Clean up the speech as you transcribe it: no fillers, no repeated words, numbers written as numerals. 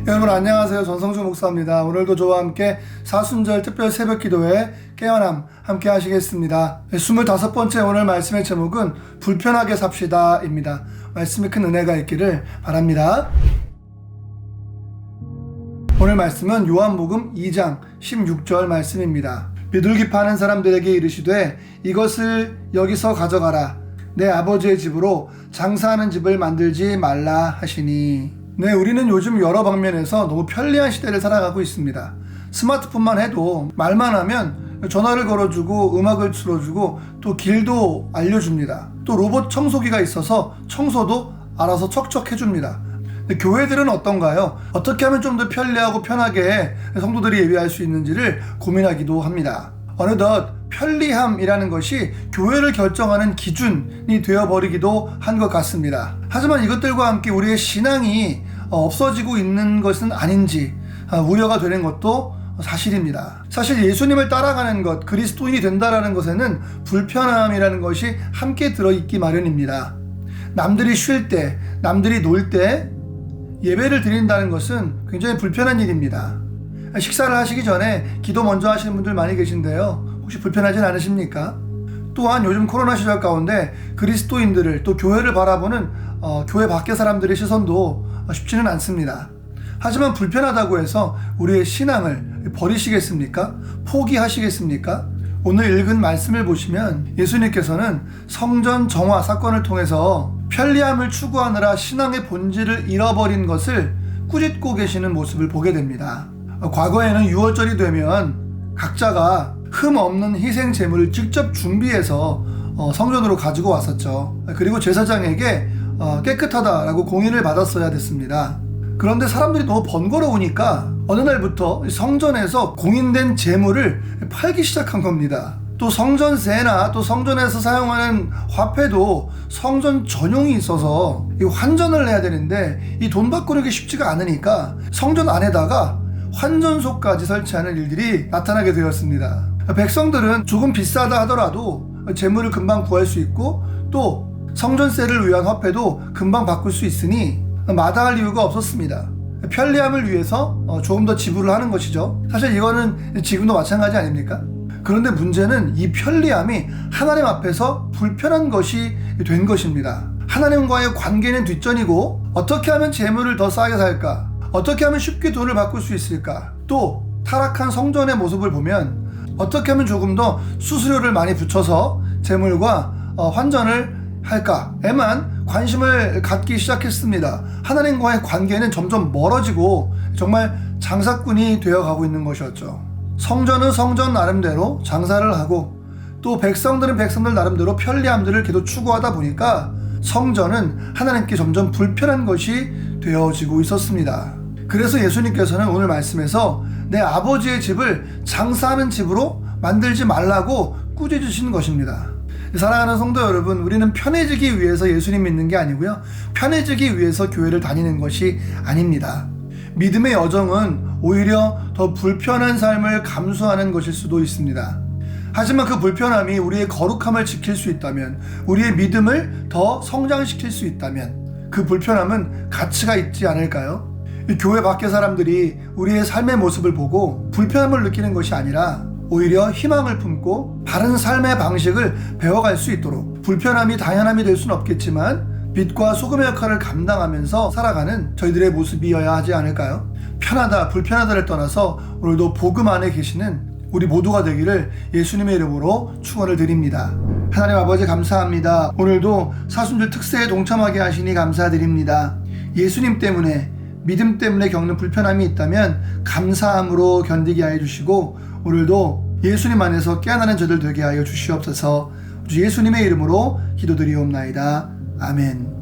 여러분 안녕하세요. 전성주 목사입니다. 오늘도 저와 함께 사순절 특별 새벽 기도회 깨어남 함께 하시겠습니다. 25번째 오늘 말씀의 제목은 불편하게 삽시다 입니다. 말씀에 큰 은혜가 있기를 바랍니다. 오늘 말씀은 요한복음 2장 16절 말씀입니다. 비둘기 파는 사람들에게 이르시되 이것을 여기서 가져가라. 내 아버지의 집으로 장사하는 집을 만들지 말라 하시니. 네, 우리는 요즘 여러 방면에서 너무 편리한 시대를 살아가고 있습니다. 스마트폰만 해도 말만 하면 전화를 걸어주고 음악을 틀어주고 또 길도 알려줍니다. 또 로봇 청소기가 있어서 청소도 알아서 척척 해줍니다. 근데 교회들은 어떤가요? 어떻게 하면 좀 더 편리하고 편하게 성도들이 예배할 수 있는지를 고민하기도 합니다. 어느덧 편리함이라는 것이 교회를 결정하는 기준이 되어버리기도 한 것 같습니다. 하지만 이것들과 함께 우리의 신앙이 없어지고 있는 것은 아닌지 우려가 되는 것도 사실입니다. 사실 예수님을 따라가는 것, 그리스도인이 된다는 것에는 불편함이라는 것이 함께 들어있기 마련입니다. 남들이 쉴 때, 남들이 놀 때 예배를 드린다는 것은 굉장히 불편한 일입니다. 식사를 하시기 전에 기도 먼저 하시는 분들 많이 계신데요. 혹시 불편하진 않으십니까? 또한 요즘 코로나 시절 가운데 그리스도인들을 또 교회를 바라보는 교회 밖의 사람들의 시선도 쉽지는 않습니다. 하지만 불편하다고 해서 우리의 신앙을 버리시겠습니까? 포기하시겠습니까? 오늘 읽은 말씀을 보시면 예수님께서는 성전 정화 사건을 통해서 편리함을 추구하느라 신앙의 본질을 잃어버린 것을 꾸짖고 계시는 모습을 보게 됩니다. 과거에는 6월절이 되면 각자가 흠 없는 희생 제물을 직접 준비해서 성전으로 가지고 왔었죠. 그리고 제사장에게 깨끗하다라고 공인을 받았어야 됐습니다. 그런데 사람들이 너무 번거로우니까 어느 날부터 성전에서 공인된 제물을 팔기 시작한 겁니다. 또 성전세나 또 성전에서 사용하는 화폐도 성전 전용이 있어서 이 환전을 해야 되는데 이 돈 바꾸는 쉽지가 않으니까 성전 안에다가 환전소까지 설치하는 일들이 나타나게 되었습니다. 백성들은 조금 비싸다 하더라도 재물을 금방 구할 수 있고 또 성전세를 위한 화폐도 금방 바꿀 수 있으니 마다할 이유가 없었습니다. 편리함을 위해서 조금 더 지불을 하는 것이죠. 사실 이거는 지금도 마찬가지 아닙니까? 그런데 문제는 이 편리함이 하나님 앞에서 불편한 것이 된 것입니다. 하나님과의 관계는 뒷전이고 어떻게 하면 재물을 더 싸게 살까? 어떻게 하면 쉽게 돈을 바꿀 수 있을까? 또 타락한 성전의 모습을 보면 어떻게 하면 조금 더 수수료를 많이 붙여서 재물과 환전을 할까에만 관심을 갖기 시작했습니다. 하나님과의 관계는 점점 멀어지고 정말 장사꾼이 되어가고 있는 것이었죠. 성전은 성전 나름대로 장사를 하고 또 백성들은 백성들 나름대로 편리함들을 계속 추구하다 보니까 성전은 하나님께 점점 불편한 것이 되어지고 있었습니다. 그래서 예수님께서는 오늘 말씀에서 내 아버지의 집을 장사하는 집으로 만들지 말라고 꾸짖으시는 것입니다. 사랑하는 성도 여러분, 우리는 편해지기 위해서 예수님 믿는 게 아니고요, 편해지기 위해서 교회를 다니는 것이 아닙니다. 믿음의 여정은 오히려 더 불편한 삶을 감수하는 것일 수도 있습니다. 하지만 그 불편함이 우리의 거룩함을 지킬 수 있다면, 우리의 믿음을 더 성장시킬 수 있다면 그 불편함은 가치가 있지 않을까요? 이 교회 밖의 사람들이 우리의 삶의 모습을 보고 불편함을 느끼는 것이 아니라 오히려 희망을 품고 바른 삶의 방식을 배워갈 수 있도록, 불편함이 당연함이 될 수는 없겠지만 빛과 소금의 역할을 감당하면서 살아가는 저희들의 모습이어야 하지 않을까요? 편하다 불편하다를 떠나서 오늘도 복음 안에 계시는 우리 모두가 되기를 예수님의 이름으로 축원을 드립니다. 하나님 아버지 감사합니다. 오늘도 사순절 특세에 동참하게 하시니 감사드립니다. 예수님 때문에, 믿음 때문에 겪는 불편함이 있다면 감사함으로 견디게 하여 주시고 오늘도 예수님 안에서 깨어나는 저들 되게 하여 주시옵소서. 예수님의 이름으로 기도드리옵나이다. 아멘.